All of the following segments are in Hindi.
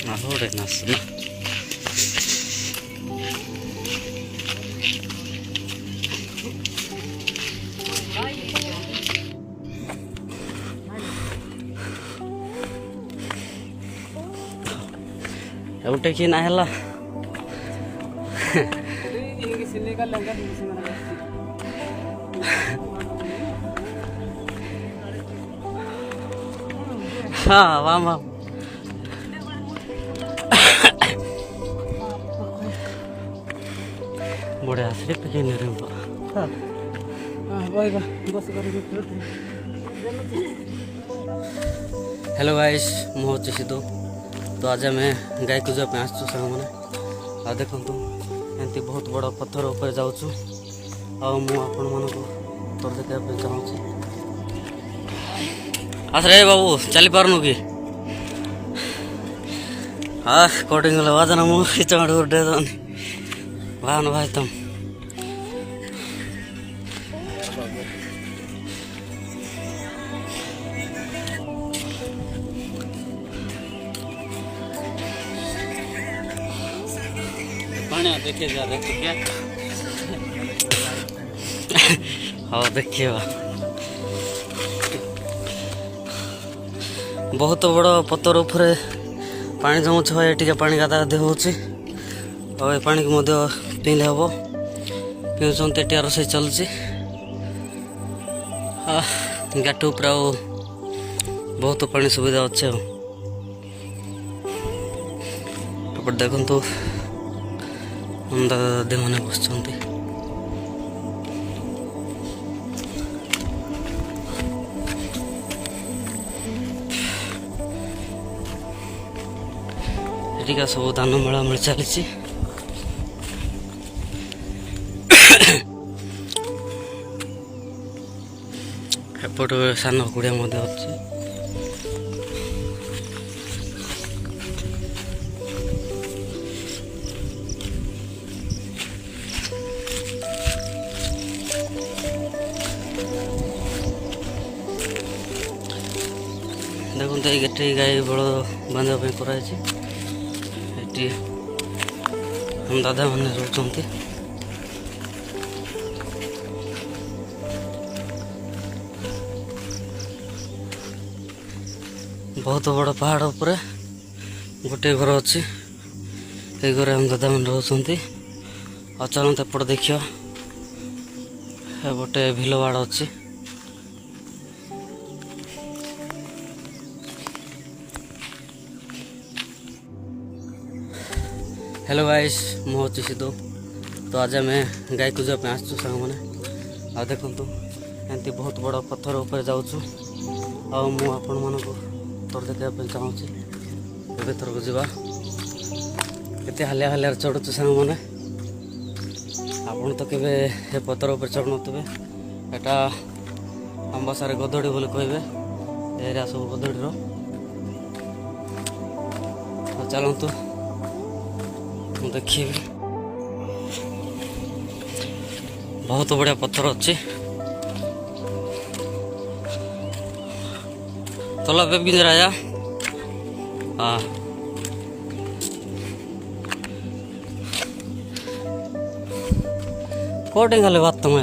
Ahora nas na. Udah kina hela. हाँ वाह वाह बड़े आसरे पे नहीं रहे हो हाँ भाई का बस करेंगे हेलो गाइस मु होची सिद्धू तो आज मैं गाय को जो पे आसछु संग माने आ देखो तो एंती बहुत बड़ा पत्थर ऊपर जाउछु आ मु आपण मन को तोर देखा पे जाउछु आसरे बाबू चली पारनु की हाँ कोटिंग वाजना मु चढ़ उड़े वाहन भाई तुम देखिए जा देखिए क्या हाँ देखिए बहुत बड़ पत्थर ऊपर पानी जमुच है टे पानी गाधा गाधे हो पानी को पीले हम पीछे टे रोसे चलुची गाट ऊपर बहुत पानी सुविधा अच्छे देखु दादा मैंने बस एटिका सब धान मेला मिल चली एपट सान कुड़िया अच्छे देखो तो ये गाय बड़ बांधा कराई हम दादा मैंने रोचंती बहुत बड़ पहाड़ ऊपर गोटे घर अच्छी ये घर हम दादा मैंने रोचंती और चलते एपट देखियो गोटे भिलवाड़ अच्छी हेलो गाइस मु होची सिद्धू तो आज मैं गाय को जो पे आसछु संग माने आ देखो तो एंती बहुत बड़ पत्थर ऊपर जाउछु आ मु आपण मन को तोर देखा पे चाहूची एबे तोर को जीवा केते हालिया हालिया चढ़ुछु संग माने आपण तो केबे हे पत्थर ऊपर चढ़ नतबे एटा हम भाषा रे गधड़ी बोले कहबे एरिया सब गधड़ी रो चलंतु देखिए बहुत बढ़िया पत्थर अच्छे तला पे भी राजा हाँ कोटिंग खाली बात तुम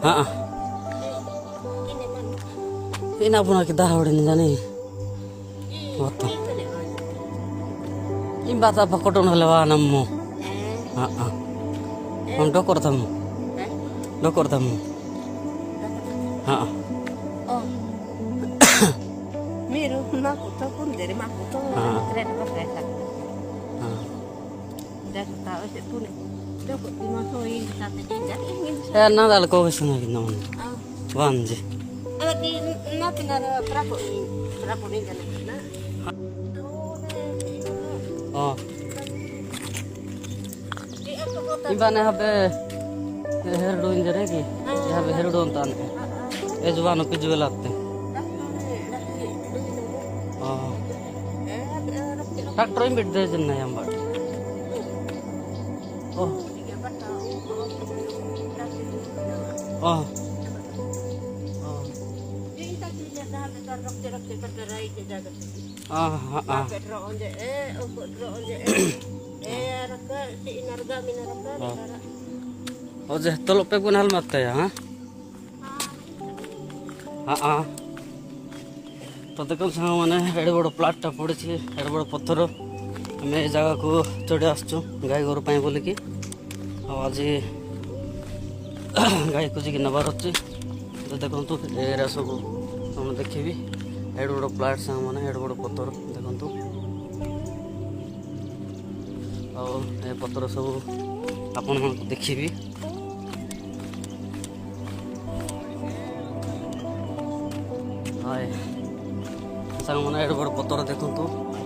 हाँ इन अपना कि दाहड़ी नहीं जानी बात बात आप कटन हले वा नमो हाँ हाँ हम डॉक्टर था हाँ मेरो माकु त कुन धेरै माकु त रेड बसेछ देखता ओसे कुन देखो तिम्रो सोई साथे जिंगा ए ना दाल को सुना कि नमन वान जी अबे नतिनार प्राको नि जाने ना हाँ इबाने हबे हेरडो इंजरे की हबे हेरडो अंतान ए जुबानो पिजवे लागते हाँ ट्रैक्टर में बिट दे जन्ना हम बट ओ ओ Dahan besar rok-rok ke rai ke jaga. हाँ Petro onje petro onje raka si inarga minarga. अझै तल पे कुन हाल मत हाँ हाँ तो देखो साग मैंने एडे बड़ प्लाटा पड़ी एडे बड़ पत्थर आम ए जगह को चढ़ी आसचु गाई गोर बोलिकी आज गाई को जी नबार अच्छी तो देखु एरा सब देखी एडे बड़ प्लाट साग मैंने एडे बड़ पत्थर देखु आ पत्थर सब आपण मन देखी हाय साग मैंने एडे बड़ पत्थर देखु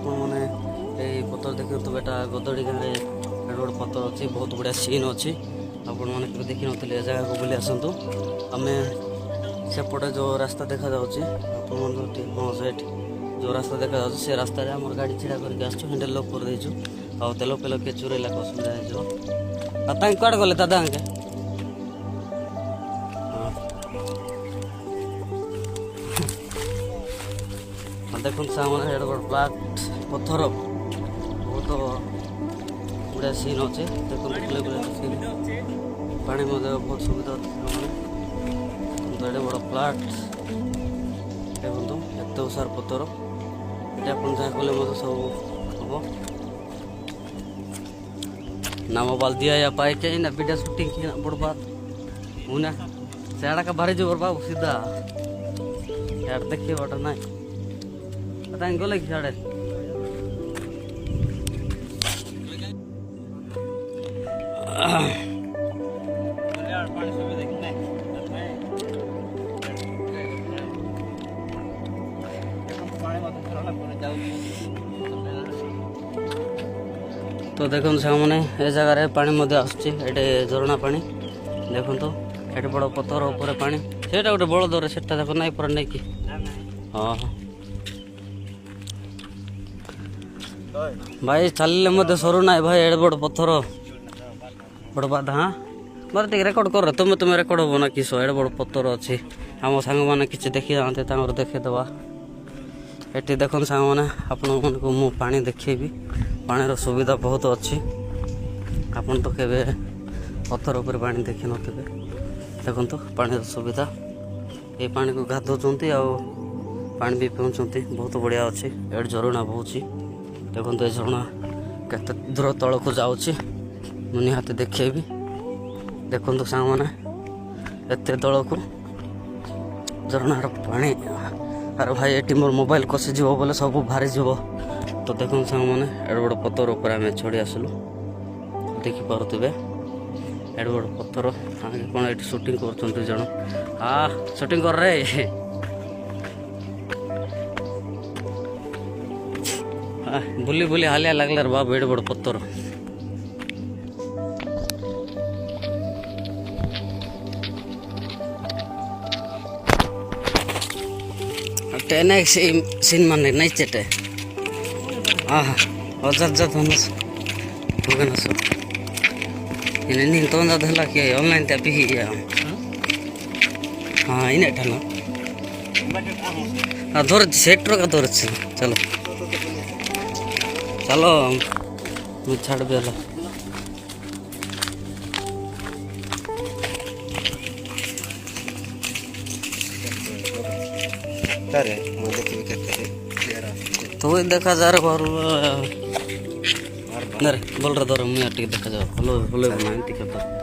मैंने ये पत्थर देखु बेटा गदड़ी गाँव में एडे बड़ पत्थर अच्छी बहुत बढ़िया सीन अच्छी आपण मैंने केवे देखी नथिले जगह को बुली आसतु आम सेपटे जो रास्ता देखा जाऊँगी हाँ सेठ जो रास्ता देखा जाऊँ से रास्ता आम गाड़ी छिड़ा करके आसचु हैंडल लॉक कर देचु आ तेल पेल किए चुरेला असुविधा हो कड़े गले दादा आगे देखो सामने एडे बड़ प्लाट पत्थर बहुत गुड़ा सीन अच्छे देखो सीन पानी बहुत सुविधा अच्छे एडे बड़ प्लाट देखो एत सार पत्थर ये आप जहाँ कले मत सब हम नाम बाल दिया या पाए के ना वीडियो शूटिंग की ना बड़ बात मुना सेड़ा का भारी जोर बाबू सीधा यार देखिए बटा ना पता नहीं गले कि साड़े तो देखो सामने ए जगह पानी आसुचे झरणा पानी देखो तो ये बड़ पत्थर उपर पानी से गोटे बड़ दौर से देख ना पर नहीं कि हाँ भाई चलिए मत सरू ना भाई एडे बड़ पत्थर बड़ बात हाँ मत रेकर्ड कर तुम्हें रेकर्ड हम ना किस एडे बड़ पत्थर अच्छी आम सांग मैंने किसी देखी जाते देखेदवा ये देखो सांग मैंने आपण को मु पानी देखेबी पानी सुविधा बहुत अच्छी आपन तो केवे पत्थर ऊपर पानी देखी नथे देखो तो पानी सुविधा ये पानी को गाधों पानी भी पीऊँच बहुत बढ़िया अच्छी ये झरणा बहुची देखो ये झरणा केते दूर तल को जाऊँगी मुझे निहाती देखेबी देखो तो सांग मैंने एत तल को झरणार पानी अरे भाई ये मोर मोबाइल कसीज बोले सब बाहरी जीव तो देखो सांग मैंने एड बड़ पत्थर ऊपर आम छड़ी आसलु देखिपे एड बड़ पत्थर आगे कौन ये शूटिंग कर जन हाँ शूटिंग कर रे बुली बुली हालिया लगल बाबू एड बड़ पत्थर टेने सीन मान नहीं चेटे हाँ हजार धनस होगनस इन नीन तो धला कि ऑनलाइन त्या पी हाँ इन ठना हाँ धर सेक्टर का धर चलो चलो मैं छाड़ बेला तो वही देखा जा रहा है बोल रहा था मैं टिक देखा जाओ हेलो हेलो बनाए ticket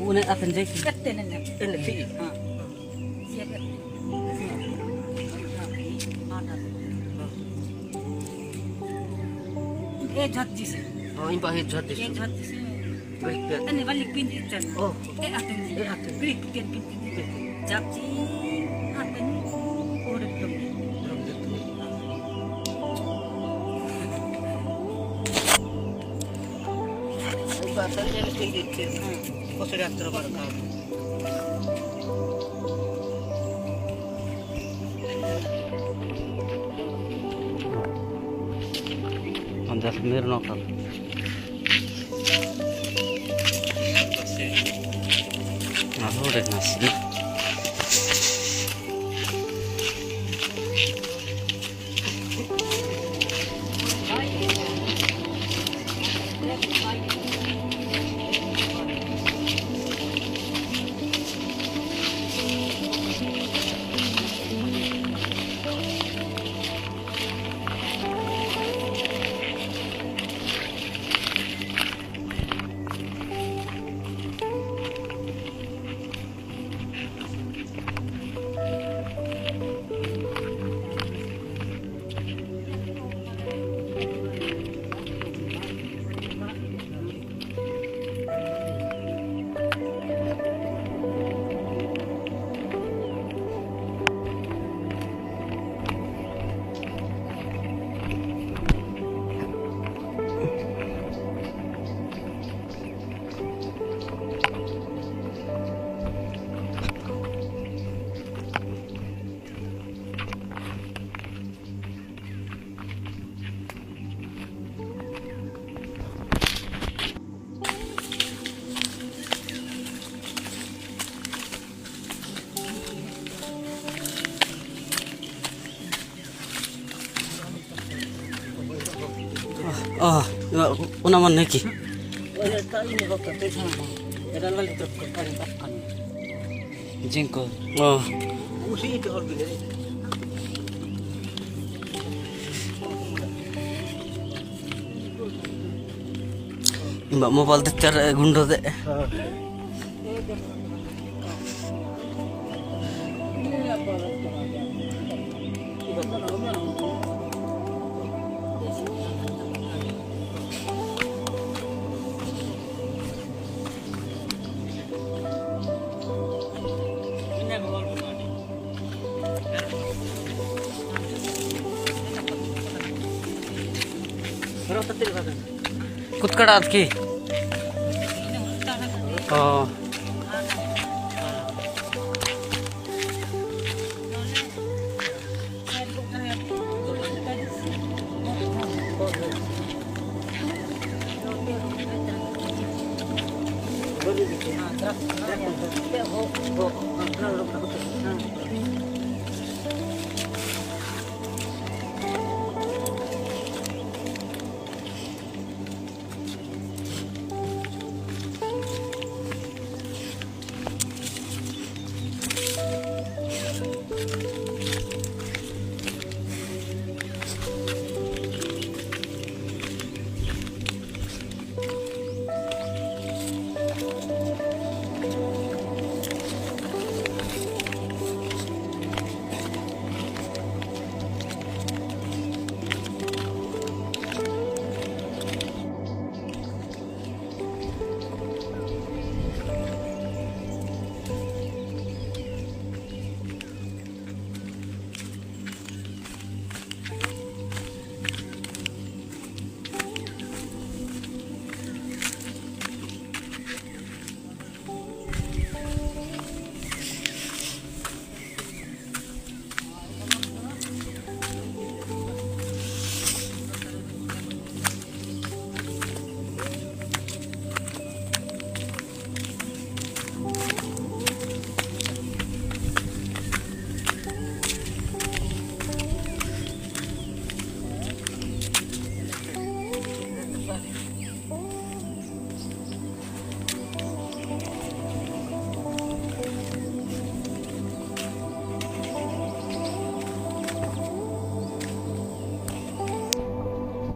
Una akan jadi. Kete nene. Ini sih. ए झट्टी से Oh, ini Pak Hijat di ए situ. झट्टी से Baik, अनि बल्ली पिन इच्छन Oh, ए आतन eh, aten. पिन पिन पिन जाप्ची आतन ओरे दम Belum gitu. Bahasanya harus tinggi. Kok sudah terbakar? Andas mirno kal. Nah, udah nasi. Oh, una mana ki? ini kok kate sama dan balik truk kan kan Jingko. Oh, usi itu hor gini mbak mau bal tecar gundo de. कुछ कड़ा की। Oh.